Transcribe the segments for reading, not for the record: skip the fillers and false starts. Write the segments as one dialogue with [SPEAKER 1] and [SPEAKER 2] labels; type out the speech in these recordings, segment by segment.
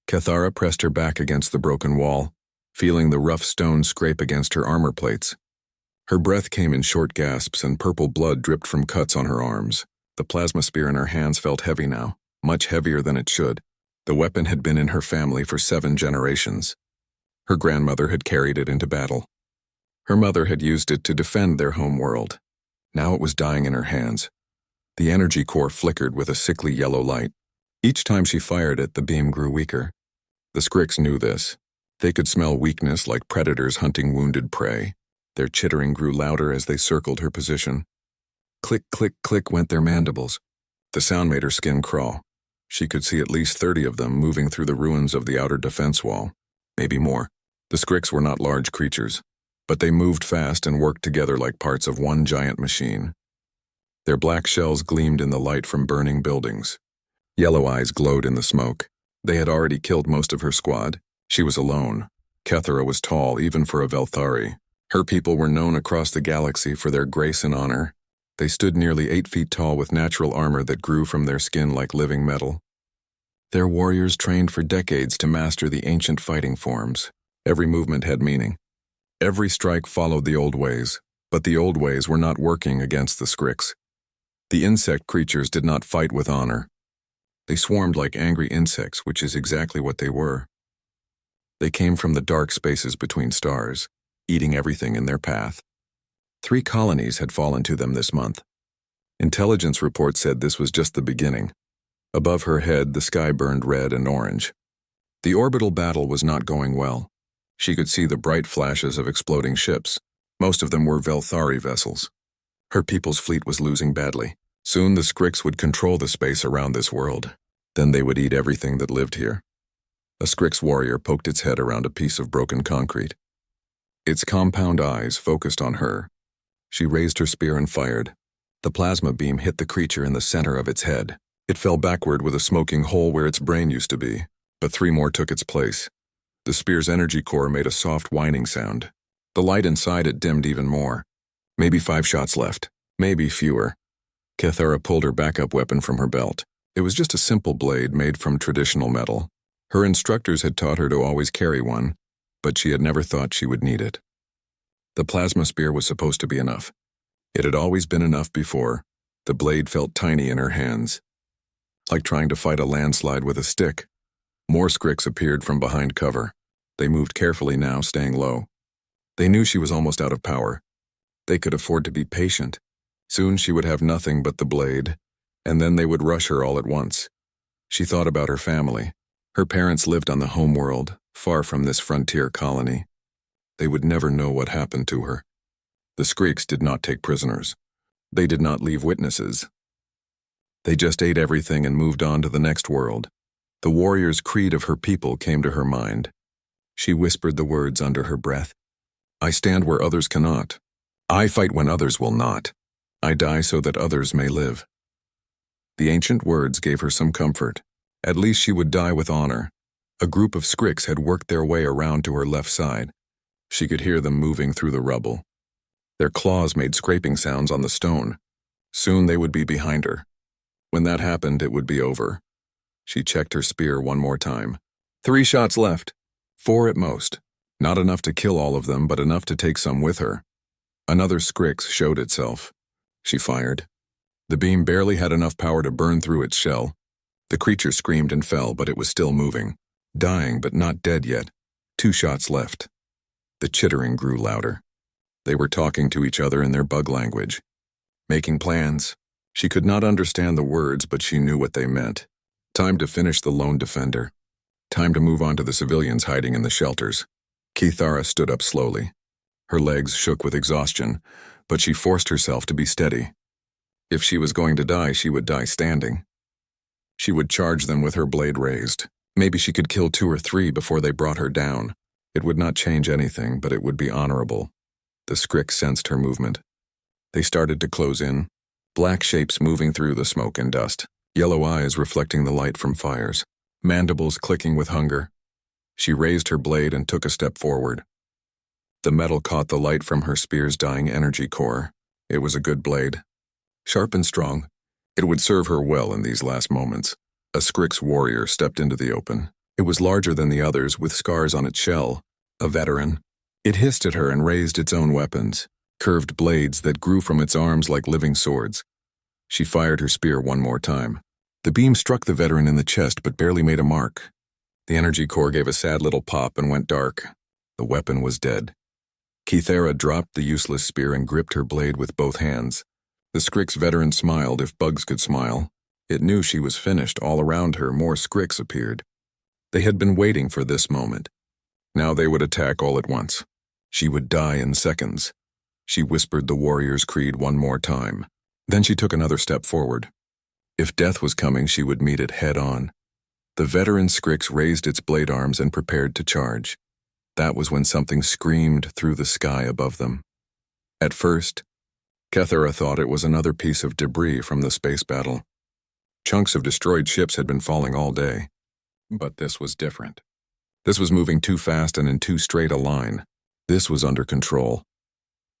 [SPEAKER 1] Cathara pressed her back against the broken wall, feeling the rough stone scrape against her armor plates. Her breath came in short gasps and purple blood dripped from cuts on her arms. The plasma spear in her hands felt heavy now, much heavier than it should. The weapon had been in her family for 7 generations. Her grandmother had carried it into battle. Her mother had used it to defend their home world. Now it was dying in her hands. The energy core flickered with a sickly yellow light. Each time she fired it, the beam grew weaker. The Scrix knew this. They could smell weakness like predators hunting wounded prey. Their chittering grew louder as they circled her position. Click, click, click went their mandibles. The sound made her skin crawl. She could see at least 30 of them moving through the ruins of the outer defense wall. Maybe more. The Scrix were not large creatures, but they moved fast and worked together like parts of one giant machine. Their black shells gleamed in the light from burning buildings. Yellow eyes glowed in the smoke. They had already killed most of her squad. She was alone. Cathara was tall, even for a Velthari. Her people were known across the galaxy for their grace and honor. They stood nearly 8 feet tall with natural armor that grew from their skin like living metal. Their warriors trained for decades to master the ancient fighting forms. Every movement had meaning. Every strike followed the old ways, but the old ways were not working against the Scrix. The insect creatures did not fight with honor. They swarmed like angry insects, which is exactly what they were. They came from the dark spaces between stars, eating everything in their path. 3 colonies had fallen to them this month. Intelligence reports said this was just the beginning. Above her head, the sky burned red and orange. The orbital battle was not going well. She could see the bright flashes of exploding ships. Most of them were Velthari vessels. Her people's fleet was losing badly. Soon the Scrix would control the space around this world. Then they would eat everything that lived here. A Scrix warrior poked its head around a piece of broken concrete. Its compound eyes focused on her. She raised her spear and fired. The plasma beam hit the creature in the center of its head. It fell backward with a smoking hole where its brain used to be, but 3 more took its place. The spear's energy core made a soft whining sound. The light inside it dimmed even more. Maybe 5 shots left, maybe fewer. Cathara pulled her backup weapon from her belt. It was just a simple blade made from traditional metal. Her instructors had taught her to always carry one, but she had never thought she would need it. The plasma spear was supposed to be enough. It had always been enough before. The blade felt tiny in her hands, like trying to fight a landslide with a stick. More Scrix appeared from behind cover. They moved carefully now, staying low. They knew she was almost out of power. They could afford to be patient. Soon she would have nothing but the blade, and then they would rush her all at once. She thought about her family. Her parents lived on the home world, far from this frontier colony. They would never know what happened to her. The Scrix did not take prisoners. They did not leave witnesses. They just ate everything and moved on to the next world. The warrior's creed of her people came to her mind. She whispered the words under her breath. I stand where others cannot. I fight when others will not. I die so that others may live. The ancient words gave her some comfort. At least she would die with honor. A group of Scrix had worked their way around to her left side. She could hear them moving through the rubble. Their claws made scraping sounds on the stone. Soon they would be behind her. When that happened, it would be over. She checked her spear one more time. 3 shots left. 4 at most. Not enough to kill all of them, but enough to take some with her. Another Scrix showed itself. She fired. The beam barely had enough power to burn through its shell. The creature screamed and fell, but it was still moving. Dying, but not dead yet. 2 shots left. The chittering grew louder. They were talking to each other in their bug language. Making plans. She could not understand the words, but she knew what they meant. Time to finish the lone defender. Time to move on to the civilians hiding in the shelters. Cathara stood up slowly. Her legs shook with exhaustion, but she forced herself to be steady. If she was going to die, she would die standing. She would charge them with her blade raised. Maybe she could kill 2 or 3 before they brought her down. It would not change anything, but it would be honorable. The Scrix sensed her movement. They started to close in. Black shapes moving through the smoke and dust. Yellow eyes reflecting the light from fires. Mandibles clicking with hunger. She raised her blade and took a step forward. The metal caught the light from her spear's dying energy core. It was a good blade. Sharp and strong. It would serve her well in these last moments. A Scrix warrior stepped into the open. It was larger than the others, with scars on its shell. A veteran. It hissed at her and raised its own weapons, curved blades that grew from its arms like living swords. She fired her spear one more time. The beam struck the veteran in the chest but barely made a mark. The energy core gave a sad little pop and went dark. The weapon was dead. Kythera dropped the useless spear and gripped her blade with both hands. The Scrix veteran smiled, if bugs could smile. It knew she was finished. All around her, more Scrix appeared. They had been waiting for this moment. Now they would attack all at once. She would die in seconds. She whispered the warrior's creed one more time. Then she took another step forward. If death was coming, she would meet it head on. The veteran Scrix raised its blade arms and prepared to charge. That was when something screamed through the sky above them. At first, Kythera thought it was another piece of debris from the space battle. Chunks of destroyed ships had been falling all day. But this was different. This was moving too fast and in too straight a line. This was under control.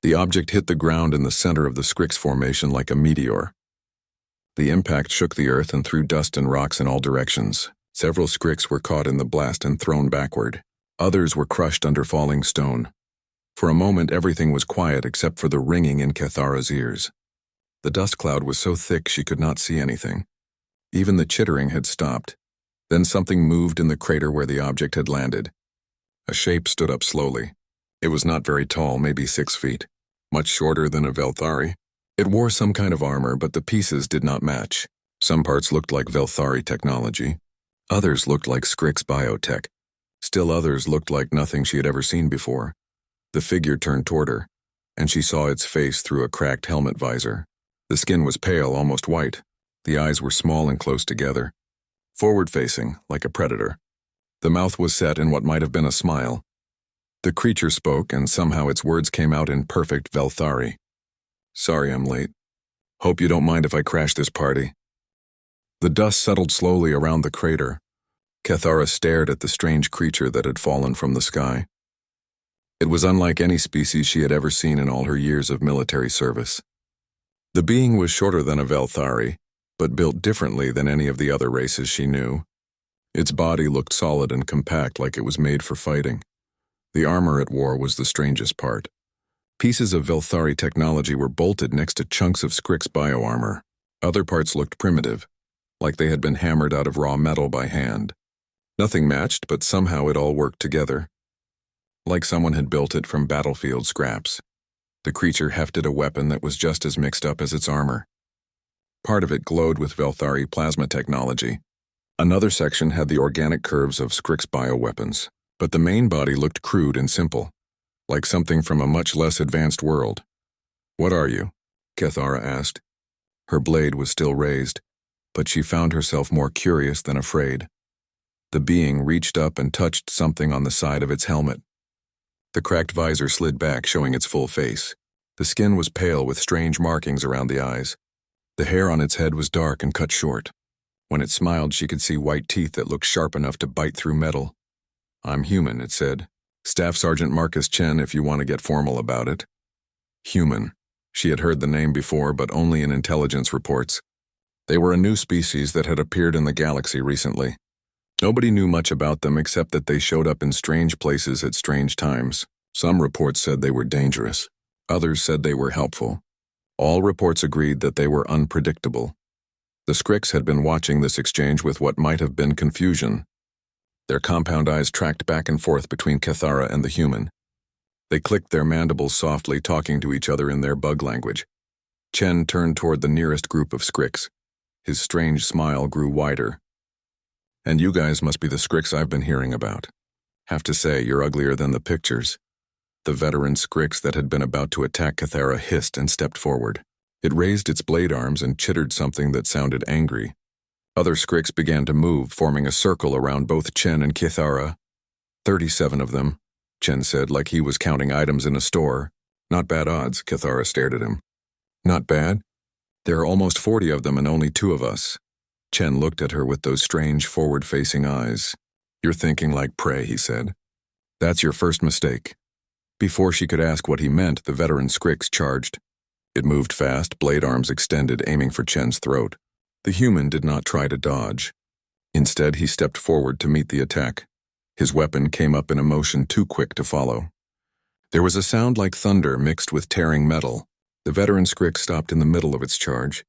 [SPEAKER 1] The object hit the ground in the center of the Scrix formation like a meteor. The impact shook the earth and threw dust and rocks in all directions. Several Scrix were caught in the blast and thrown backward. Others were crushed under falling stone. For a moment, everything was quiet except for the ringing in Kythera's ears. The dust cloud was so thick she could not see anything. Even the chittering had stopped. Then something moved in the crater where the object had landed. A shape stood up slowly. It was not very tall, maybe 6 feet. Much shorter than a Velthari. It wore some kind of armor, but the pieces did not match. Some parts looked like Velthari technology. Others looked like Scrix biotech. Still others looked like nothing she had ever seen before. The figure turned toward her, and she saw its face through a cracked helmet visor. The skin was pale, almost white. The eyes were small and close together. Forward-facing, like a predator. The mouth was set in what might have been a smile. The creature spoke, and somehow its words came out in perfect Velthari. "Sorry I'm late. Hope you don't mind if I crash this party." The dust settled slowly around the crater. Kythera stared at the strange creature that had fallen from the sky. It was unlike any species she had ever seen in all her years of military service. The being was shorter than a Velthari, but built differently than any of the other races she knew. Its body looked solid and compact, like it was made for fighting. The armor it wore was the strangest part. Pieces of Velthari technology were bolted next to chunks of Scrix bioarmor. Other parts looked primitive, like they had been hammered out of raw metal by hand. Nothing matched, but somehow it all worked together. Like someone had built it from battlefield scraps. The creature hefted a weapon that was just as mixed up as its armor. Part of it glowed with Velthari plasma technology. Another section had the organic curves of Scrix bioweapons, but the main body looked crude and simple, like something from a much less advanced world. "What are you?" Kythera asked. Her blade was still raised, but she found herself more curious than afraid. The being reached up and touched something on the side of its helmet. The cracked visor slid back, showing its full face. The skin was pale with strange markings around the eyes. The hair on its head was dark and cut short. When it smiled, she could see white teeth that looked sharp enough to bite through metal. "I'm human," it said. "Staff Sergeant Marcus Chen, if you want to get formal about it." Human. She had heard the name before, but only in intelligence reports. They were a new species that had appeared in the galaxy recently. Nobody knew much about them except that they showed up in strange places at strange times. Some reports said they were dangerous. Others said they were helpful. All reports agreed that they were unpredictable. The Scrix had been watching this exchange with what might have been confusion. Their compound eyes tracked back and forth between Kythera and the human. They clicked their mandibles softly, talking to each other in their bug language. Chen turned toward the nearest group of Scrix. His strange smile grew wider. "And you guys must be the Scrix I've been hearing about. Have to say, you're uglier than the pictures." The veteran Scrix that had been about to attack Kythera hissed and stepped forward. It raised its blade arms and chittered something that sounded angry. Other Scrix began to move, forming a circle around both Chen and Kythera. 37 of them, Chen said, like he was counting items in a store. "Not bad odds," Kythera stared at him. "Not bad? There are almost 40 of them and only 2 of us." Chen looked at her with those strange forward-facing eyes. "You're thinking like prey," he said. "That's your first mistake." Before she could ask what he meant, the veteran Scrix charged. It moved fast, blade arms extended, aiming for Chen's throat. The human did not try to dodge. Instead, he stepped forward to meet the attack. His weapon came up in a motion too quick to follow. There was a sound like thunder mixed with tearing metal. The veteran Skrik stopped in the middle of its charge.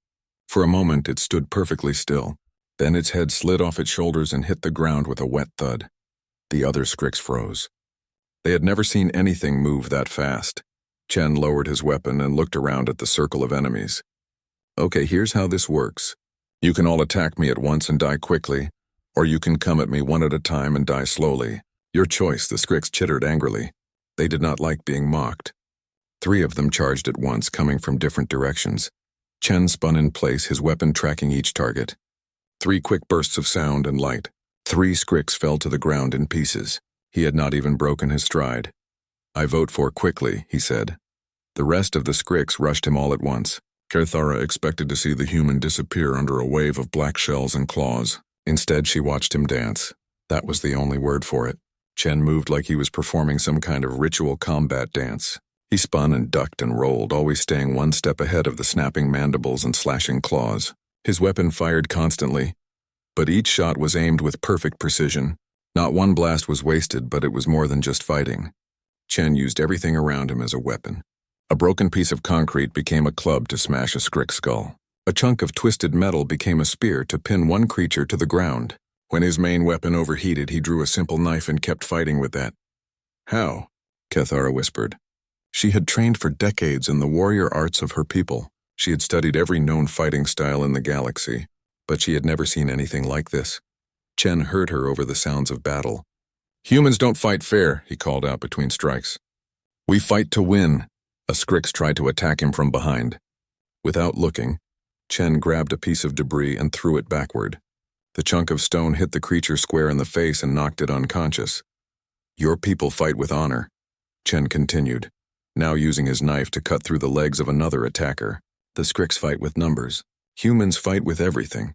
[SPEAKER 1] For a moment, it stood perfectly still. Then its head slid off its shoulders and hit the ground with a wet thud. The other Skriks froze. They had never seen anything move that fast. Chen lowered his weapon and looked around at the circle of enemies. Okay, here's how this works. You can all attack me at once and die quickly, or you can come at me one at a time and die slowly. Your choice, the Skriks chittered angrily. They did not like being mocked. 3 of them charged at once, coming from different directions. Chen spun in place, his weapon tracking each target. 3 quick bursts of sound and light. 3 Skriks fell to the ground in pieces. He had not even broken his stride. I vote for quickly, he said. The rest of the Skriks rushed him all at once. Cathara expected to see the human disappear under a wave of black shells and claws. Instead, she watched him dance. That was the only word for it. Chen moved like he was performing some kind of ritual combat dance. He spun and ducked and rolled, always staying one step ahead of the snapping mandibles and slashing claws. His weapon fired constantly, but each shot was aimed with perfect precision. Not one blast was wasted, but it was more than just fighting. Chen used everything around him as a weapon. A broken piece of concrete became a club to smash a Skrik skull. A chunk of twisted metal became a spear to pin one creature to the ground. When his main weapon overheated, he drew a simple knife and kept fighting with that. How? Cathara whispered. She had trained for decades in the warrior arts of her people. She had studied every known fighting style in the galaxy, but she had never seen anything like this. Chen heard her over the sounds of battle. Humans don't fight fair, he called out between strikes. We fight to win. A Skriks tried to attack him from behind. Without looking, Chen grabbed a piece of debris and threw it backward. The chunk of stone hit the creature square in the face and knocked it unconscious. Your people fight with honor, Chen continued, now using his knife to cut through the legs of another attacker. The Skriks fight with numbers. Humans fight with everything.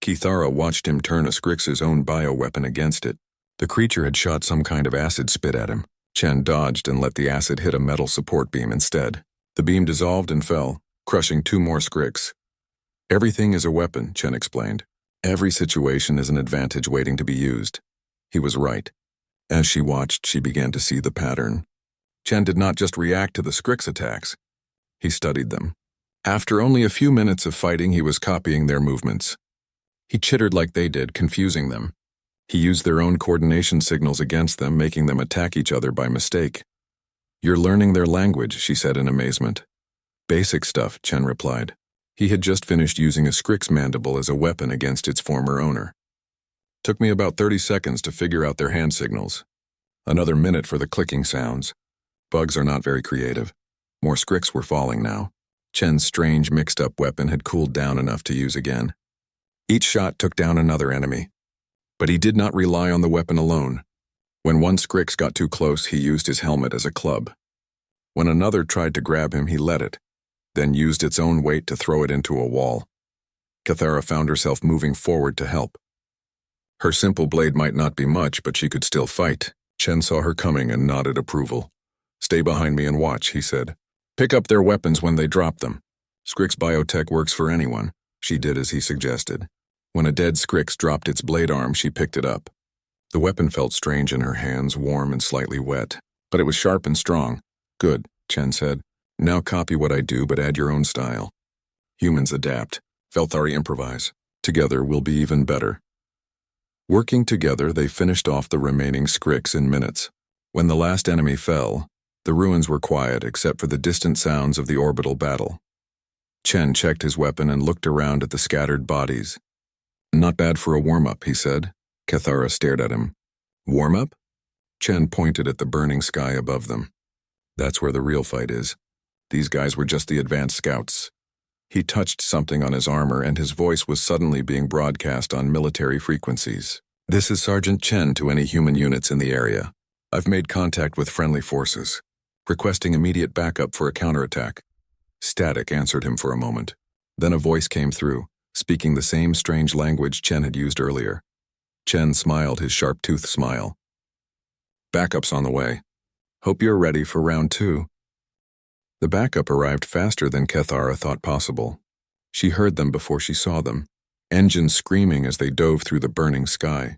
[SPEAKER 1] Cathara watched him turn a Skriks' own bioweapon against it. The creature had shot some kind of acid spit at him. Chen dodged and let the acid hit a metal support beam instead. The beam dissolved and fell, crushing 2 more Skriks. Everything is a weapon, Chen explained. Every situation is an advantage waiting to be used. He was right. As she watched, she began to see the pattern. Chen did not just react to the Skriks attacks. He studied them. After only a few minutes of fighting, he was copying their movements. He chittered like they did, confusing them. He used their own coordination signals against them, making them attack each other by mistake. You're learning their language, she said in amazement. Basic stuff, Chen replied. He had just finished using a Skriks mandible as a weapon against its former owner. Took me about 30 seconds to figure out their hand signals. Another minute for the clicking sounds. Bugs are not very creative. More Skriks were falling now. Chen's strange mixed-up weapon had cooled down enough to use again. Each shot took down another enemy. But he did not rely on the weapon alone. When one Skriks got too close, he used his helmet as a club. When another tried to grab him, he let it, then used its own weight to throw it into a wall. Cathara found herself moving forward to help. Her simple blade might not be much, but she could still fight. Chen saw her coming and nodded approval. Stay behind me and watch, he said. Pick up their weapons when they drop them. Skriks biotech works for anyone. She did as he suggested. When a dead Skriks dropped its blade arm, she picked it up. The weapon felt strange in her hands, warm and slightly wet, but it was sharp and strong. Good, Chen said. Now copy what I do, but add your own style. Humans adapt. Felthari improvise. Together we'll be even better. Working together, they finished off the remaining Skriks in minutes. When the last enemy fell, the ruins were quiet except for the distant sounds of the orbital battle. Chen checked his weapon and looked around at the scattered bodies. Not bad for a warm-up, he said. Cathara stared at him. Warm-up? Chen pointed at the burning sky above them. That's where the real fight is. These guys were just the advanced scouts. He touched something on his armor and his voice was suddenly being broadcast on military frequencies. This is Sergeant Chen to any human units in the area. I've made contact with friendly forces, requesting immediate backup for a counterattack. Static answered him for a moment. Then a voice came through, speaking the same strange language Chen had used earlier. Chen smiled his sharp-toothed smile. Backup's on the way. Hope you're ready for round 2. The backup arrived faster than Cathara thought possible. She heard them before she saw them. engines screaming as they dove through the burning sky.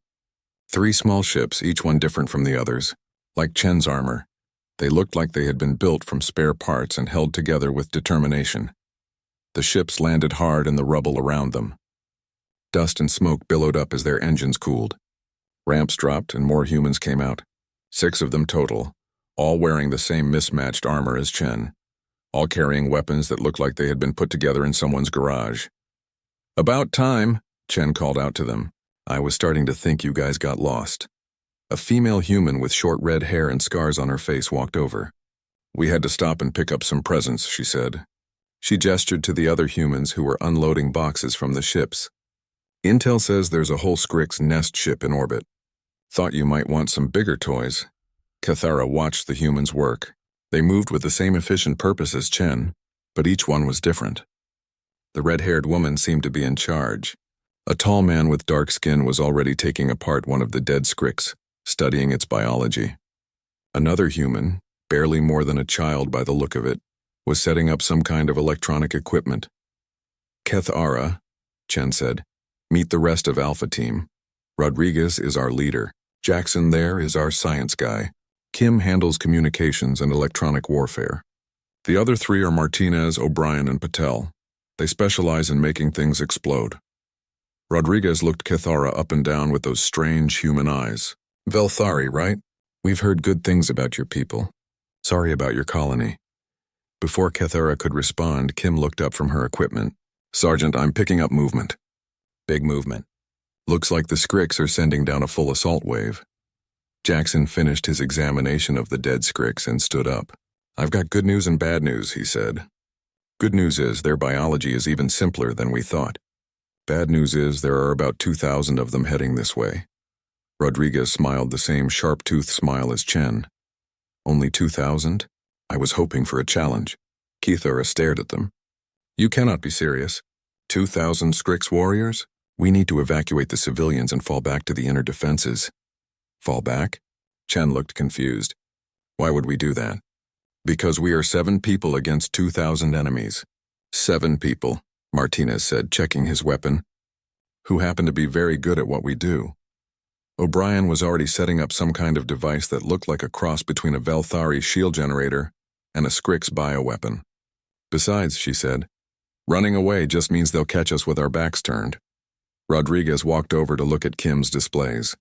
[SPEAKER 1] 3 small ships, each one different from the others. Like Chen's armor, they looked like they had been built from spare parts and held together with determination. The ships landed hard in the rubble around them. Dust and smoke billowed up as their engines cooled. Ramps dropped and more humans came out. 6 of them total, all wearing the same mismatched armor as Chen, all carrying weapons that looked like they had been put together in someone's garage. "About time," Chen called out to them. "I was starting to think you guys got lost." A female human with short red hair and scars on her face walked over. "We had to stop and pick up some presents," she said. She gestured to the other humans who were unloading boxes from the ships. "Intel says there's a whole Scrix nest ship in orbit. Thought you might want some bigger toys." Cathara watched the humans work. They moved with the same efficient purpose as Chen, but each one was different. The red-haired woman seemed to be in charge. A tall man with dark skin was already taking apart one of the dead Scrix, studying its biology. Another human, barely more than a child by the look of it, was setting up some kind of electronic equipment. "Cathara," Chen said, "meet the rest of Alpha Team. Rodriguez is our leader. Jackson there is our science guy. Kim handles communications and electronic warfare. The other 3 are Martinez, O'Brien, and Patel. They specialize in making things explode." Rodriguez looked Cathara up and down with those strange human eyes. "Velthari, right? We've heard good things about your people. Sorry about your colony." Before Cathara could respond, Kim looked up from her equipment. "Sergeant, I'm picking up movement." "Big movement. Looks like the Scrix are sending down a full assault wave." Jackson finished his examination of the dead Scrix and stood up. "I've got good news and bad news," he said. "Good news is their biology is even simpler than we thought. Bad news is there are about 2,000 of them heading this way." Rodriguez smiled the same sharp-toothed smile as Chen. "Only 2,000? I was hoping for a challenge." Cathara stared at them. "You cannot be serious. 2,000 Scrix warriors? We need to evacuate the civilians and fall back to the inner defenses." "Fall back?" Chen looked confused. "Why would we do that?" "Because we are 7 people against 2,000 enemies." 7 people, Martinez said, checking his weapon, "who happen to be very good at what we do." O'Brien was already setting up some kind of device that looked like a cross between a Velthari shield generator and a Scrix bioweapon. "Besides," she said, "running away just means they'll catch us with our backs turned." Rodriguez walked over to look at Kim's displays.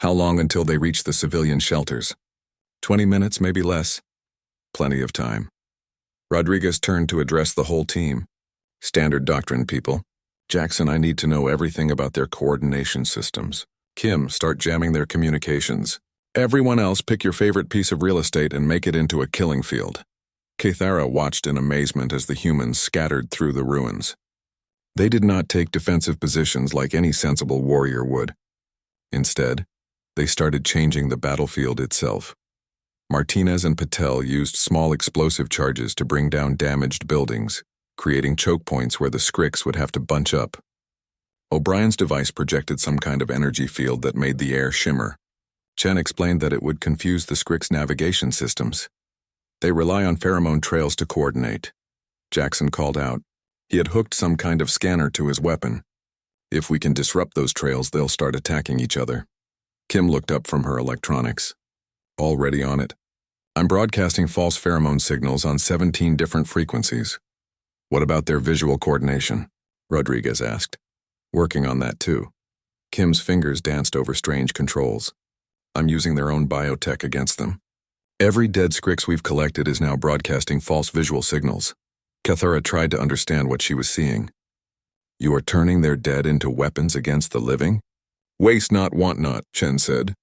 [SPEAKER 1] "How long until they reach the civilian shelters?" 20 minutes, maybe less." "Plenty of time." Rodriguez turned to address the whole team. "Standard doctrine, people. Jackson, I need to know everything about their coordination systems. Kim, start jamming their communications. Everyone else, pick your favorite piece of real estate and make it into a killing field." Cathara watched in amazement as the humans scattered through the ruins. They did not take defensive positions like any sensible warrior would. Instead, they started changing the battlefield itself. Martinez and Patel used small explosive charges to bring down damaged buildings, creating choke points where the Scrix would have to bunch up. O'Brien's device projected some kind of energy field that made the air shimmer. Chen explained that it would confuse the Scrix navigation systems. "They rely on pheromone trails to coordinate." Jackson called out. He had hooked some kind of scanner to his weapon. "If we can disrupt those trails, they'll start attacking each other." Kim looked up from her electronics. "Already on it. I'm broadcasting false pheromone signals on 17 different frequencies." "What about their visual coordination?" Rodriguez asked. "Working on that too." Kim's fingers danced over strange controls. "I'm using their own biotech against them. Every dead Scrix we've collected is now broadcasting false visual signals." Cathara tried to understand what she was seeing. "You are turning their dead into weapons against the living?" "Waste not, want not," Chen said.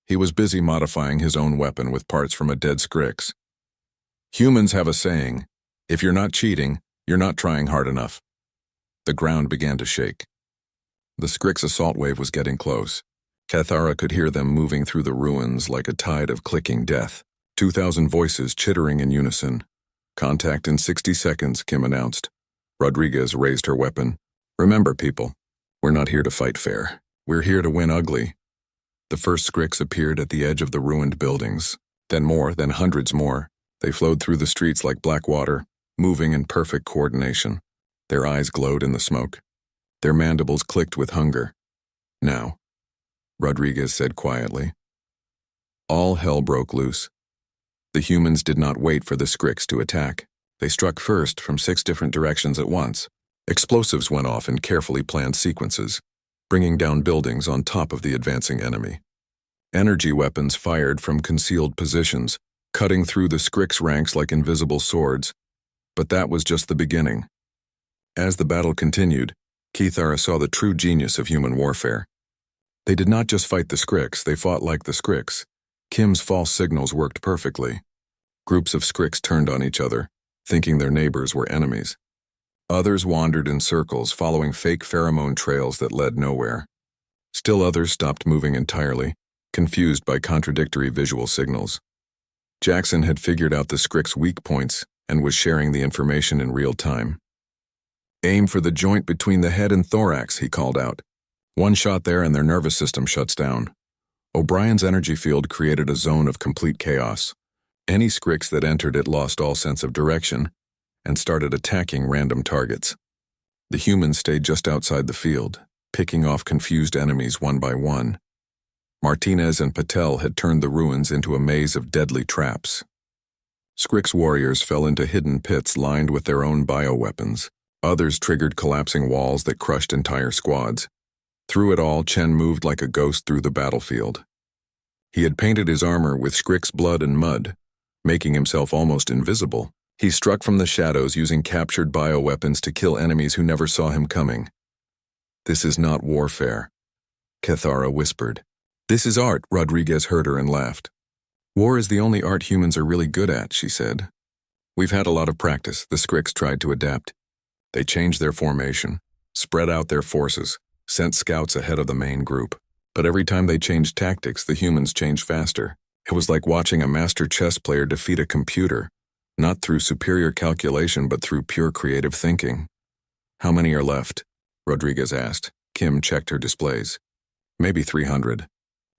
[SPEAKER 1] He was busy modifying his own weapon with parts from a dead Scrix. "Humans have a saying, if you're not cheating, you're not trying hard enough." The ground began to shake. The Scrix assault wave was getting close. Cathara could hear them moving through the ruins like a tide of clicking death. 2,000 voices chittering in unison. "Contact in 60 seconds, Kim announced. Rodriguez raised her weapon. "Remember, people, we're not here to fight fair. We're here to win ugly." The first Scrix appeared at the edge of the ruined buildings. Then more, then hundreds more. They flowed through the streets like black water, moving in perfect coordination. Their eyes glowed in the smoke. Their mandibles clicked with hunger. "Now," Rodriguez said quietly. All hell broke loose. The humans did not wait for the Scrix to attack. They struck first from 6 different directions at once. Explosives went off in carefully planned sequences, bringing down buildings on top of the advancing enemy. Energy weapons fired from concealed positions, cutting through the Scrix ranks like invisible swords. But that was just the beginning. As the battle continued, Kithara saw the true genius of human warfare. They did not just fight the Scrix, they fought like the Scrix. Kim's false signals worked perfectly. Groups of Scrix turned on each other, thinking their neighbors were enemies. Others wandered in circles, following fake pheromone trails that led nowhere. Still others stopped moving entirely, confused by contradictory visual signals. Jackson had figured out the Scrix weak points and was sharing the information in real time. "Aim for the joint between the head and thorax," he called out. "One shot there and their nervous system shuts down." O'Brien's energy field created a zone of complete chaos. Any Scrix that entered it lost all sense of direction and started attacking random targets. The humans stayed just outside the field, picking off confused enemies one by one. Martinez and Patel had turned the ruins into a maze of deadly traps. Scrix warriors fell into hidden pits lined with their own bioweapons. Others triggered collapsing walls that crushed entire squads. Through it all, Chen moved like a ghost through the battlefield. He had painted his armor with Scrix blood and mud, making himself almost invisible. He struck from the shadows using captured bioweapons to kill enemies who never saw him coming. "This is not warfare," Kithara whispered. "This is art," Rodriguez heard her and laughed. "War is the only art humans are really good at," she said. "We've had a lot of practice." The Scrix tried to adapt. They changed their formation, spread out their forces, sent scouts ahead of the main group. But every time they changed tactics, the humans changed faster. It was like watching a master chess player defeat a computer, not through superior calculation but through pure creative thinking. "How many are left?" Rodriguez asked. Kim checked her displays. "Maybe 300.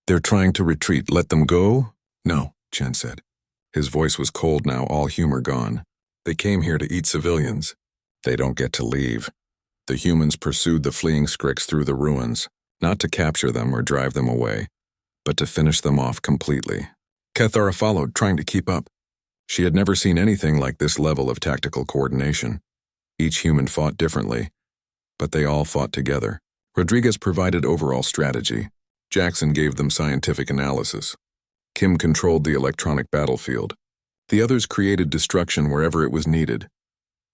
[SPEAKER 1] "They're trying to retreat. Let them go?" "No," Chen said. His voice was cold now, all humor gone. "They came here to eat civilians. They don't get to leave." The humans pursued the fleeing Scrix through the ruins, not to capture them or drive them away, but to finish them off completely. Kithara followed, trying to keep up. She had never seen anything like this level of tactical coordination. Each human fought differently, but they all fought together. Rodriguez provided overall strategy. Jackson gave them scientific analysis. Kim controlled the electronic battlefield. The others created destruction wherever it was needed.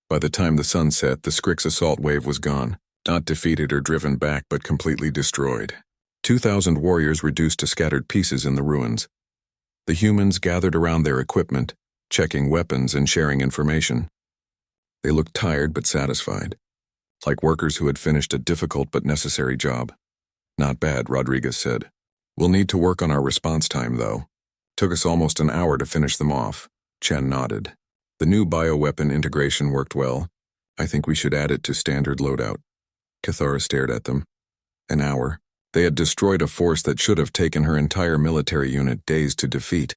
[SPEAKER 1] By the time the sun set, the Scrix assault wave was gone, not defeated or driven back, but completely destroyed. 2,000 warriors reduced to scattered pieces in the ruins. The humans gathered around their equipment, checking weapons and sharing information. They looked tired but satisfied, like workers who had finished a difficult but necessary job. "Not bad," Rodriguez said. "We'll need to work on our response time, though. Took us almost an hour to finish them off." Chen nodded. "The new bioweapon integration worked well. I think we should add it to standard loadout." Kithara stared at them. An hour. They had destroyed a force that should have taken her entire military unit days to defeat,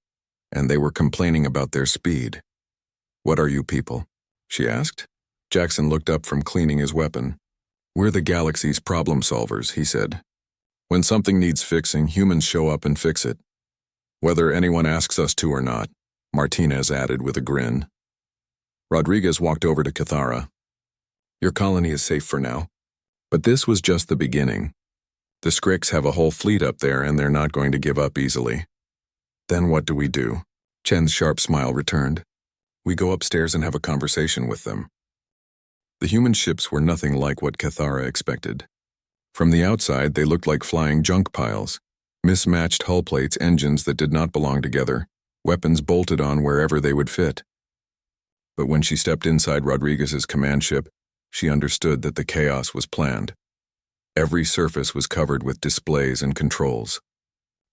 [SPEAKER 1] and they were complaining about their speed. "What are you people?" she asked. Jackson looked up from cleaning his weapon. "We're the galaxy's problem solvers," he said. "When something needs fixing, humans show up and fix it. Whether anyone asks us to or not," Martinez added with a grin. Rodriguez walked over to Kithara. "Your colony is safe for now. But this was just the beginning. The Scrix have a whole fleet up there and they're not going to give up easily." "Then what do we do?" Chen's sharp smile returned. "We go upstairs and have a conversation with them." The human ships were nothing like what Kithara expected. From the outside, they looked like flying junk piles, mismatched hull plates, engines that did not belong together, weapons bolted on wherever they would fit. But when she stepped inside Rodriguez's command ship, she understood that the chaos was planned. Every surface was covered with displays and controls.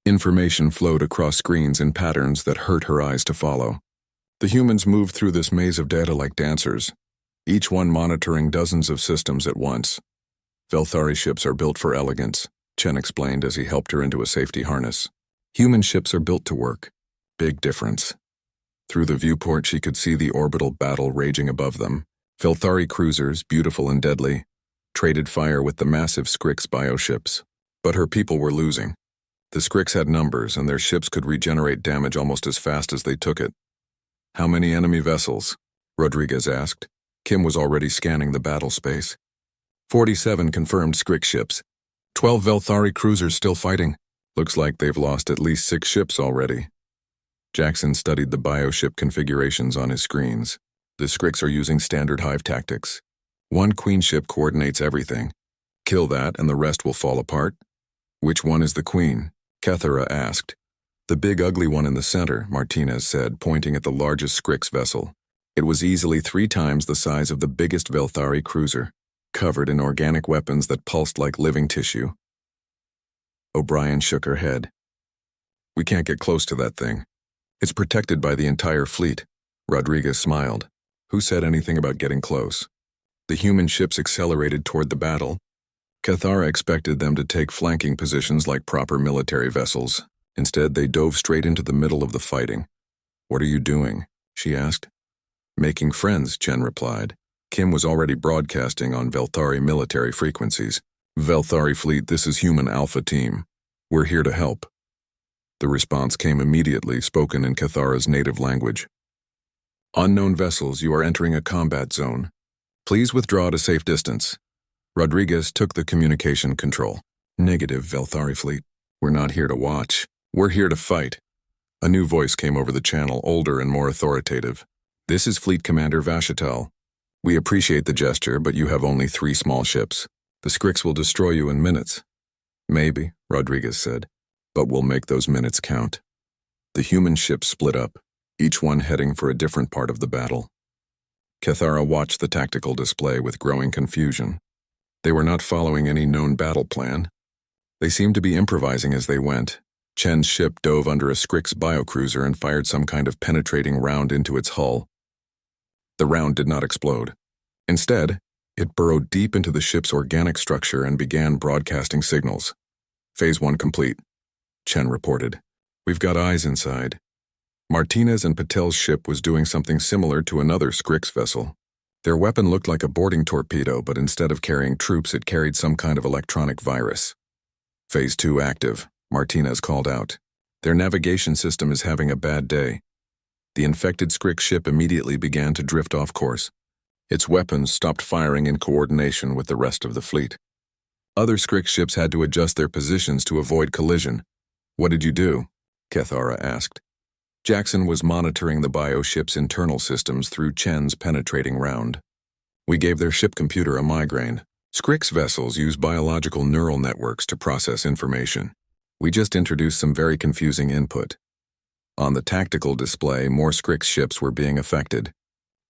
[SPEAKER 1] Information flowed across screens in patterns that hurt her eyes to follow. The humans moved through this maze of data like dancers, each one monitoring dozens of systems at once. "Velthari ships are built for elegance," Chen explained as he helped her into a safety harness. "Human ships are built to work. Big difference." Through the viewport, she could see the orbital battle raging above them. Velthari cruisers, beautiful and deadly, traded fire with the massive Scrix bioships. But her people were losing. The Scrix had numbers, and their ships could regenerate damage almost as fast as they took it. "How many enemy vessels?" Rodriguez asked. Kim was already scanning the battle space. 47 confirmed Scrix ships. 12 Velthari cruisers still fighting. Looks like they've lost at least 6 ships already. Jackson studied the bioship configurations on his screens. The Scrix are using standard hive tactics. One queen ship coordinates everything. Kill that and the rest will fall apart. "Which one is the queen?" Kethera asked. "The big ugly one in the center," Martinez said, pointing at the largest Scrix vessel. It was easily 3 times the size of the biggest Velthari cruiser, covered in organic weapons that pulsed like living tissue. O'Brien shook her head. "We can't get close to that thing. It's protected by the entire fleet." Rodriguez smiled. "Who said anything about getting close?" The human ships accelerated toward the battle. Cathara expected them to take flanking positions like proper military vessels. Instead, they dove straight into the middle of the fighting. "What are you doing?" she asked. "Making friends," Chen replied. Kim was already broadcasting on Velthari military frequencies. "Velthari fleet, this is Human Alpha Team. We're here to help." The response came immediately, spoken in Cathara's native language. "Unknown vessels, you are entering a combat zone. Please withdraw to safe distance." Rodriguez took the communication control. "Negative, Velthari fleet. We're not here to watch. We're here to fight." A new voice came over the channel, older and more authoritative. "This is Fleet Commander Vashital. We appreciate the gesture, but you have only 3 small ships. The Scrix will destroy you in minutes." "Maybe," Rodriguez said, "but we'll make those minutes count." The human ships split up, each one heading for a different part of the battle. Cathara watched the tactical display with growing confusion. They were not following any known battle plan. They seemed to be improvising as they went. Chen's ship dove under a Scrix biocruiser and fired some kind of penetrating round into its hull. The round did not explode. Instead, it burrowed deep into the ship's organic structure and began broadcasting signals. "Phase 1 complete," Chen reported. "We've got eyes inside." Martinez and Patel's ship was doing something similar to another Scrix vessel. Their weapon looked like a boarding torpedo, but instead of carrying troops, it carried some kind of electronic virus. "Phase 2 active," Martinez called out. "Their navigation system is having a bad day." The infected Scrix ship immediately began to drift off course. Its weapons stopped firing in coordination with the rest of the fleet. Other Scrix ships had to adjust their positions to avoid collision. "What did you do?" Cathara asked. Jackson was monitoring the bioship's internal systems through Chen's penetrating round. "We gave their ship computer a migraine. Scrix vessels use biological neural networks to process information. We just introduced some very confusing input." On the tactical display, more Scrix ships were being affected.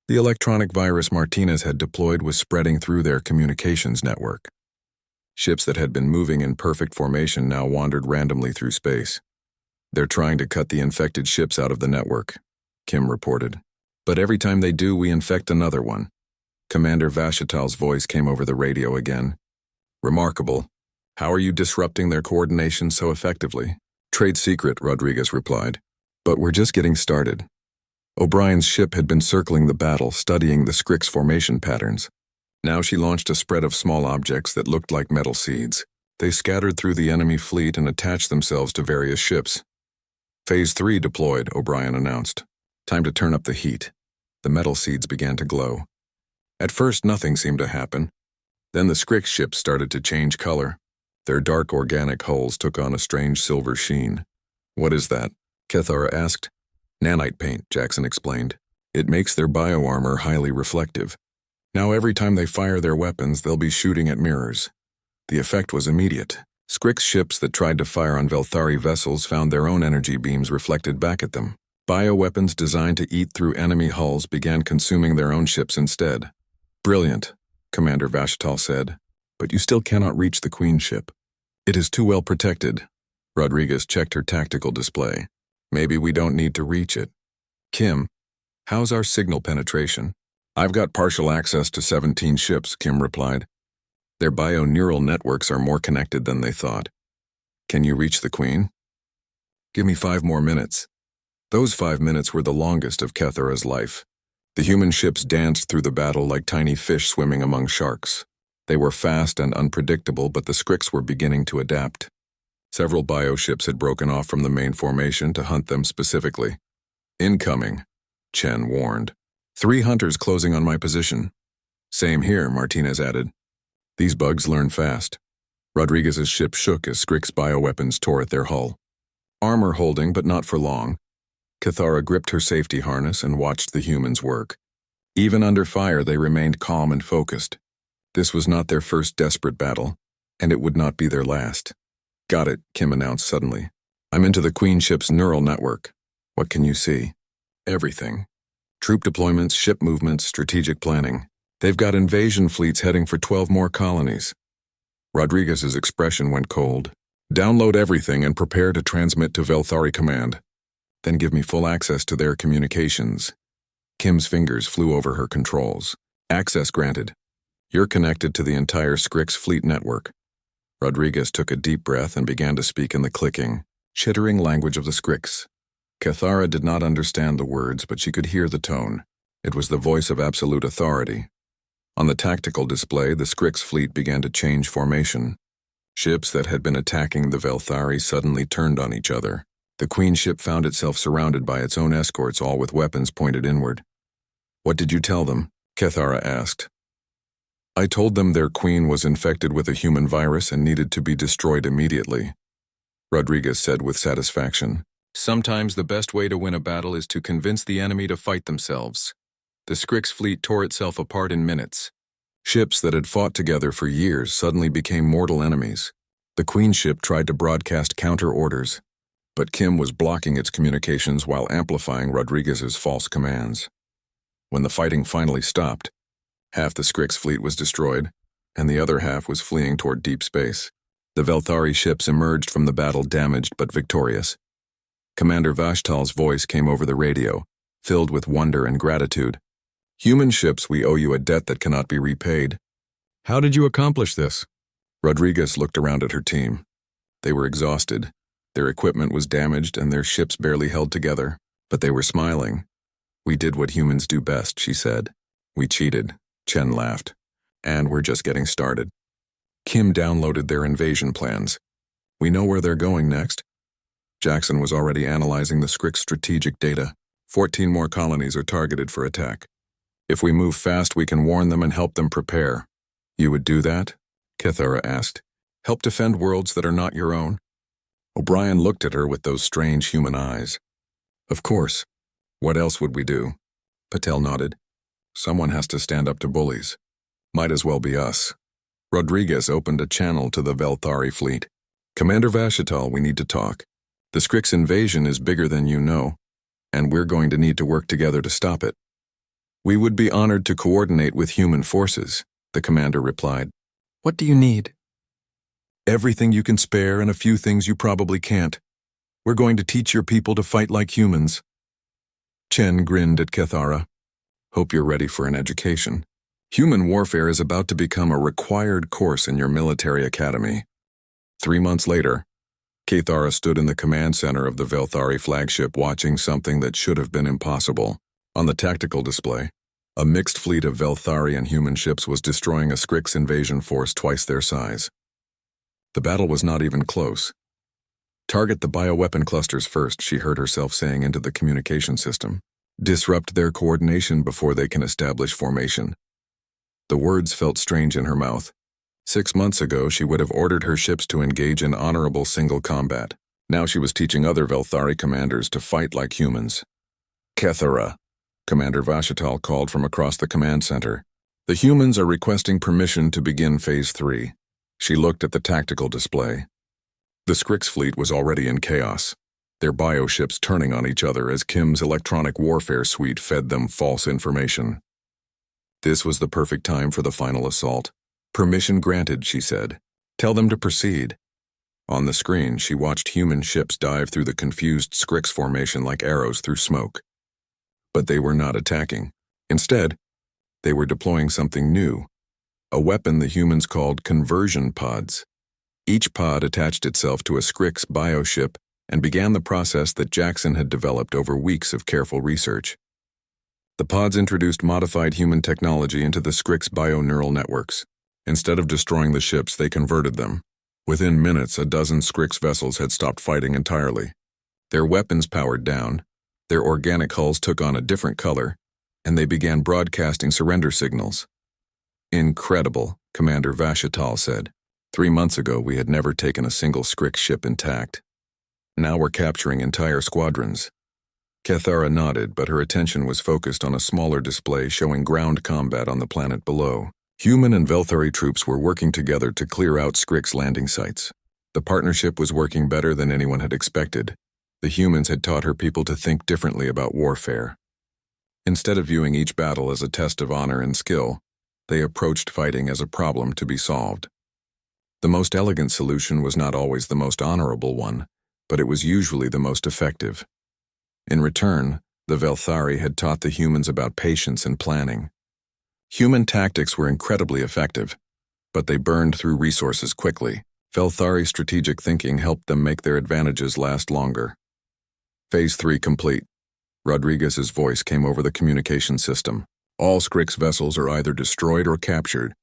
[SPEAKER 1] The electronic virus Martinez had deployed was spreading through their communications network. Ships that had been moving in perfect formation now wandered randomly through space. "They're trying to cut the infected ships out of the network," Kim reported. "But every time they do, we infect another one." Commander Vashital's voice came over the radio again. "Remarkable. How are you disrupting their coordination so effectively?" "Trade secret," Rodriguez replied. "But we're just getting started." O'Brien's ship had been circling the battle, studying the Scrix formation patterns. Now she launched a spread of small objects that looked like metal seeds. They scattered through the enemy fleet and attached themselves to various ships. "Phase 3 deployed," O'Brien announced. "Time to turn up the heat." The metal seeds began to glow. At first, nothing seemed to happen. Then the Scrix ships started to change color. Their dark organic hulls took on a strange silver sheen. "What is that?" Cathara asked. "Nanite paint," Jackson explained. "It makes their bioarmor highly reflective. Now every time they fire their weapons, they'll be shooting at mirrors." The effect was immediate. Scrix ships that tried to fire on Velthari vessels found their own energy beams reflected back at them. Bioweapons designed to eat through enemy hulls began consuming their own ships instead. "Brilliant," Commander Vashital said, "but you still cannot reach the Queen ship. It is too well protected." Rodriguez checked her tactical display. "Maybe we don't need to reach it." "Kim, how's our signal penetration?" "I've got partial access to 17 ships," Kim replied. "Their bio-neural networks are more connected than they thought." "Can you reach the Queen?" "Give me 5 more minutes." Those 5 minutes were the longest of Cathara's life. The human ships danced through the battle like tiny fish swimming among sharks. They were fast and unpredictable, but the Scrix were beginning to adapt. Several bioships had broken off from the main formation to hunt them specifically. Incoming, Chen warned. 3 hunters closing on my position. Same here, Martinez added. These bugs learn fast. Rodriguez's ship shook as Scrix bioweapons tore at their hull. Armor holding, but not for long. Cathara gripped her safety harness and watched the humans work. Even under fire, they remained calm and focused. This was not their first desperate battle, and it would not be their last. Got it, Kim announced suddenly. I'm into the Queen ship's neural network. What can you see? Everything. Troop deployments, ship movements, strategic planning. They've got invasion fleets heading for 12 more colonies. Rodriguez's expression went cold. Download everything and prepare to transmit to Velthari Command. Then give me full access to their communications. Kim's fingers flew over her controls. Access granted. You're connected to the entire Scrix fleet network. Rodriguez took a deep breath and began to speak in the clicking, chittering language of the Scrix. Cathara did not understand the words, but she could hear the tone. It was the voice of absolute authority. On the tactical display, the Scrix fleet began to change formation. Ships that had been attacking the Velthari suddenly turned on each other. The Queen ship found itself surrounded by its own escorts, all with weapons pointed inward. What did you tell them? Cathara asked. I told them their queen was infected with a human virus and needed to be destroyed immediately, Rodriguez said with satisfaction. Sometimes the best way to win a battle is to convince the enemy to fight themselves. The Scrix fleet tore itself apart in minutes. Ships that had fought together for years suddenly became mortal enemies. The Queen ship tried to broadcast counter orders, but Kim was blocking its communications while amplifying Rodriguez's false commands. When the fighting finally stopped, half the Scrix fleet was destroyed, and the other half was fleeing toward deep space. The Velthari ships emerged from the battle damaged but victorious. Commander Vashtal's voice came over the radio, filled with wonder and gratitude. Human ships, we owe you a debt that cannot be repaid. How did you accomplish this? Rodriguez looked around at her team. They were exhausted. Their equipment was damaged and their ships barely held together, but they were smiling. We did what humans do best, she said. We cheated, Chen laughed. And we're just getting started. Kim downloaded their invasion plans. We know where they're going next. Jackson was already analyzing the Scrix strategic data. 14 more colonies are targeted for attack. If we move fast, we can warn them and help them prepare. You would do that? Cathara asked. Help defend worlds that are not your own? O'Brien looked at her with those strange human eyes. Of course. What else would we do? Patel nodded. Someone has to stand up to bullies. Might as well be us. Rodriguez opened a channel to the Velthari fleet. Commander Vashital, we need to talk. The Scrix invasion is bigger than you know, and we're going to need to work together to stop it. We would be honored to coordinate with human forces, the commander replied. What do you need? Everything you can spare and a few things you probably can't. We're going to teach your people to fight like humans. Chen grinned at Cathara. Hope you're ready for an education. Human warfare is about to become a required course in your military academy. 3 months later, Cathara stood in the command center of the Velthari flagship watching something that should have been impossible. On the tactical display, a mixed fleet of Velthari and human ships was destroying a Scrix invasion force twice their size. The battle was not even close. Target the bioweapon clusters first, she heard herself saying into the communication system. Disrupt their coordination before they can establish formation. The words felt strange in her mouth. 6 months ago, she would have ordered her ships to engage in honorable single combat. Now she was teaching other Velthari commanders to fight like humans. Cathara, Commander Vashital called from across the command center. The humans are requesting permission to begin Phase 3. She looked at the tactical display. The Scrix fleet was already in chaos, their bioships turning on each other as Kim's electronic warfare suite fed them false information. This was the perfect time for the final assault. Permission granted, she said. Tell them to proceed. On the screen, she watched human ships dive through the confused Scrix formation like arrows through smoke. But they were not attacking. Instead, they were deploying something new, a weapon the humans called conversion pods. Each pod attached itself to a Scrix bioship and began the process that Jackson had developed over weeks of careful research. The pods introduced modified human technology into the Scrix bio-neural networks. Instead of destroying the ships, they converted them. Within minutes, a dozen Scrix vessels had stopped fighting entirely. Their weapons powered down, their organic hulls took on a different color, and they began broadcasting surrender signals. Incredible, Commander Vashital said. 3 months ago, we had never taken a single Scrix ship intact. Now we're capturing entire squadrons. Cathara nodded, but her attention was focused on a smaller display showing ground combat on the planet below. Human and Velthari troops were working together to clear out Scrix landing sites. The partnership was working better than anyone had expected. The humans had taught her people to think differently about warfare. Instead of viewing each battle as a test of honor and skill, they approached fighting as a problem to be solved. The most elegant solution was not always the most honorable one, but it was usually the most effective. In return, the Velthari had taught the humans about patience and planning. Human tactics were incredibly effective, but they burned through resources quickly. Velthari strategic thinking helped them make their advantages last longer. Phase 3 complete. Rodriguez's voice came over the communication system. All Scrix vessels are either destroyed or captured.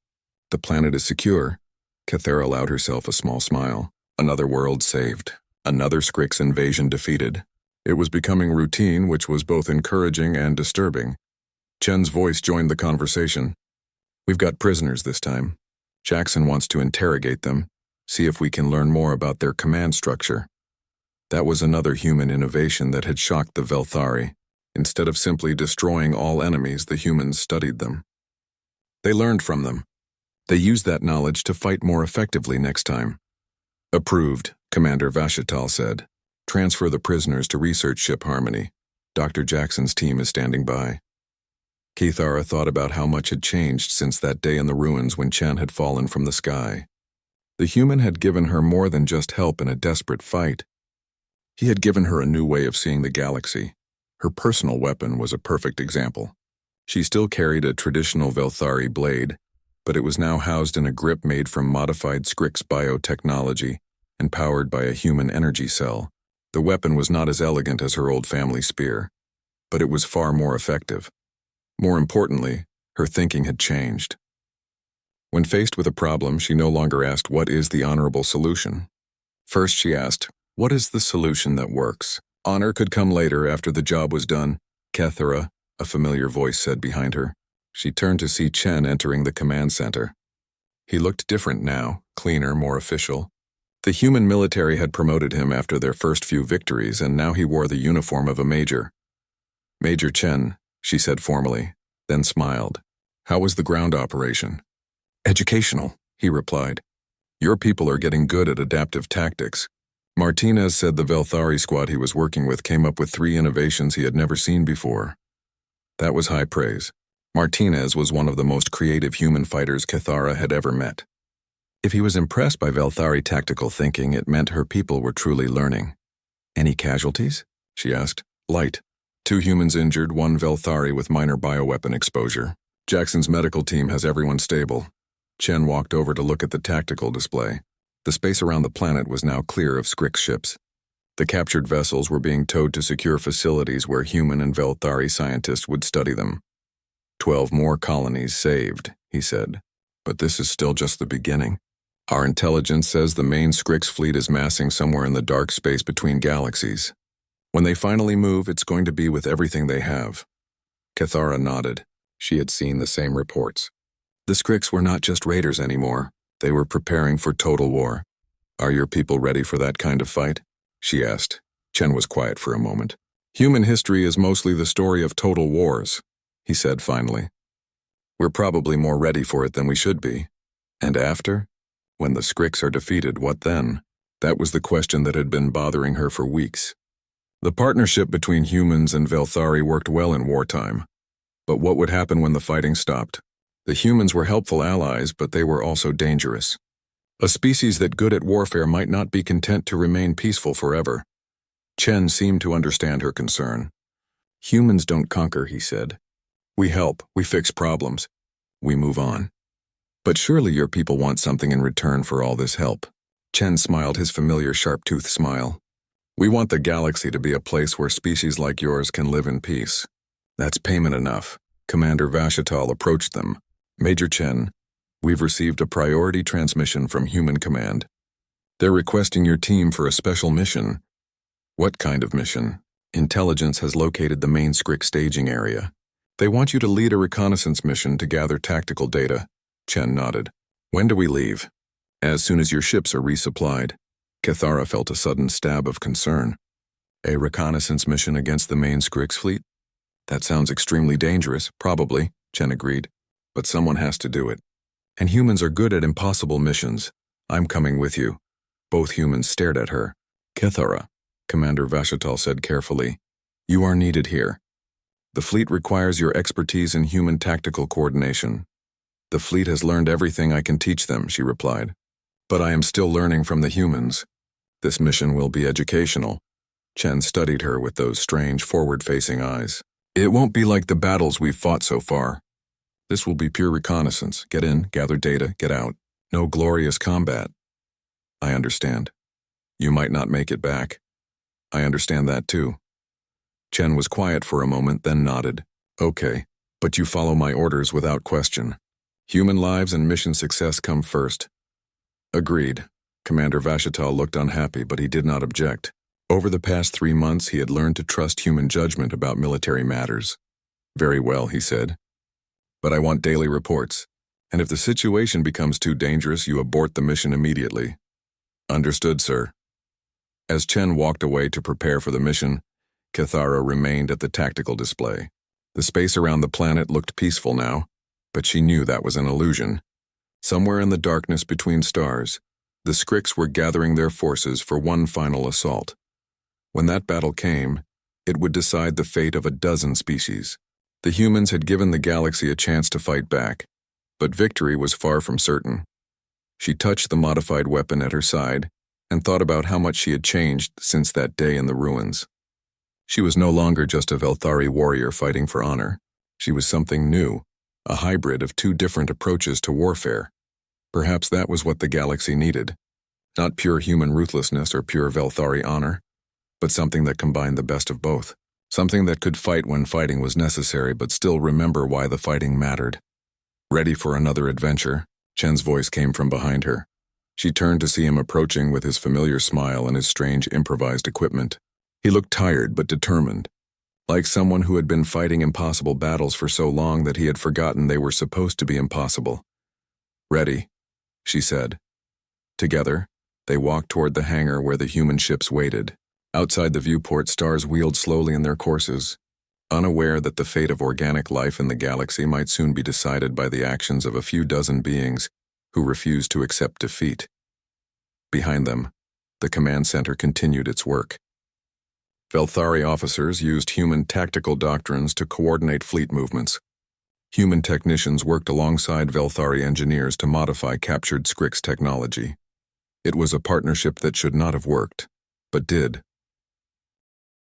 [SPEAKER 1] The planet is secure. Cathara allowed herself a small smile. Another world saved. Another Scrix invasion defeated. It was becoming routine, which was both encouraging and disturbing. Chen's voice joined the conversation. We've got prisoners this time. Jackson wants to interrogate them, see if we can learn more about their command structure. That was another human innovation that had shocked the Velthari. Instead of simply destroying all enemies, the humans studied them. They learned from them. They used that knowledge to fight more effectively next time. Approved, Commander Vashital said. Transfer the prisoners to Research Ship Harmony. Dr. Jackson's team is standing by. Cathara thought about how much had changed since that day in the ruins when Chen had fallen from the sky. The human had given her more than just help in a desperate fight. He had given her a new way of seeing the galaxy. Her personal weapon was a perfect example. She still carried a traditional Velthari blade, but it was now housed in a grip made from modified Scrix biotechnology and powered by a human energy cell. The weapon was not as elegant as her old family spear, but it was far more effective. More importantly, her thinking had changed. When faced with a problem, she no longer asked, "What is the honorable solution?" First, she asked, "What is the solution that works?" Honor could come later after the job was done, Cathara, a familiar voice said behind her. She turned to see Chen entering the command center. He looked different now, cleaner, more official. The human military had promoted him after their first few victories, and now he wore the uniform of a major. "Major Chen," she said formally, then smiled. "How was the ground operation?" "Educational," he replied. "Your people are getting good at adaptive tactics." Martinez said the Velthari squad he was working with came up with 3 innovations he had never seen before. That was high praise. Martinez was one of the most creative human fighters Cathara had ever met. If he was impressed by Velthari tactical thinking, it meant her people were truly learning. "Any casualties?" she asked. "Light. 2 humans injured, 1 Velthari with minor bioweapon exposure. Jackson's medical team has everyone stable." Chen walked over to look at the tactical display. The space around the planet was now clear of Scrix ships. The captured vessels were being towed to secure facilities where human and Velthari scientists would study them. 12 more colonies saved, he said. But this is still just the beginning. Our intelligence says the main Scrix fleet is massing somewhere in the dark space between galaxies. When they finally move, it's going to be with everything they have. Cathara nodded. She had seen the same reports. The Scrix were not just raiders anymore. They were preparing for total war. "Are your people ready for that kind of fight?" she asked. Chen was quiet for a moment. "Human history is mostly the story of total wars," he said finally. "We're probably more ready for it than we should be. And after? When the Scrix are defeated, what then?" That was the question that had been bothering her for weeks. The partnership between humans and Velthari worked well in wartime. But what would happen when the fighting stopped? The humans were helpful allies, but they were also dangerous. A species that good at warfare might not be content to remain peaceful forever. Chen seemed to understand her concern. "Humans don't conquer," he said. "We help, we fix problems, we move on. But surely your people want something in return for all this help." Chen smiled his familiar sharp-toothed smile. "We want the galaxy to be a place where species like yours can live in peace. That's payment enough." Commander Vashital approached them. "Major Chen, We've received a priority transmission from Human Command. They're requesting your team for a special mission. What kind of mission? Intelligence has located the main Skrik staging area. They want you to lead a reconnaissance mission to gather tactical data. Chen nodded. When do we leave? As soon as your ships are resupplied. Cathara felt a sudden stab of concern. A reconnaissance mission against the main Skrix fleet? That sounds extremely dangerous, probably, Chen agreed. But someone has to do it. And humans are good at impossible missions. I'm coming with you. Both humans stared at her. Cathara, Commander Vashatal said carefully. You are needed here. The fleet requires your expertise in human tactical coordination. The fleet has learned everything I can teach them, she replied. But I am still learning from the humans. This mission will be educational. Chen studied her with those strange forward-facing eyes. It won't be like the battles we've fought so far. This will be pure reconnaissance. Get in, gather data, get out. No glorious combat. I understand. You might not make it back. I understand that too. Chen was quiet for a moment, then nodded. Okay, but you follow my orders without question. Human lives and mission success come first. Agreed. Commander Vashatal looked unhappy, but he did not object. Over the past 3 months, he had learned to trust human judgment about military matters. Very well, he said. But I want daily reports. And if the situation becomes too dangerous, you abort the mission immediately. Understood, sir. As Chen walked away to prepare for the mission, Cathara remained at the tactical display. The space around the planet looked peaceful now, but she knew that was an illusion. Somewhere in the darkness between stars, the Skriks were gathering their forces for one final assault. When that battle came, it would decide the fate of a dozen species. The humans had given the galaxy a chance to fight back, but victory was far from certain. She touched the modified weapon at her side and thought about how much she had changed since that day in the ruins. She was no longer just a Velthari warrior fighting for honor. She was something new, a hybrid of 2 different approaches to warfare. Perhaps that was what the galaxy needed. Not pure human ruthlessness or pure Velthari honor, but something that combined the best of both. Something that could fight when fighting was necessary but still remember why the fighting mattered. Ready for another adventure? Chen's voice came from behind her. She turned to see him approaching with his familiar smile and his strange improvised equipment. He looked tired but determined, like someone who had been fighting impossible battles for so long that he had forgotten they were supposed to be impossible. Ready, she said. Together, they walked toward the hangar where the human ships waited. Outside the viewport, stars wheeled slowly in their courses, unaware that the fate of organic life in the galaxy might soon be decided by the actions of a few dozen beings who refused to accept defeat. Behind them, the command center continued its work. Velthari officers used human tactical doctrines to coordinate fleet movements. Human technicians worked alongside Velthari engineers to modify captured Skrix technology. It was a partnership that should not have worked, but did.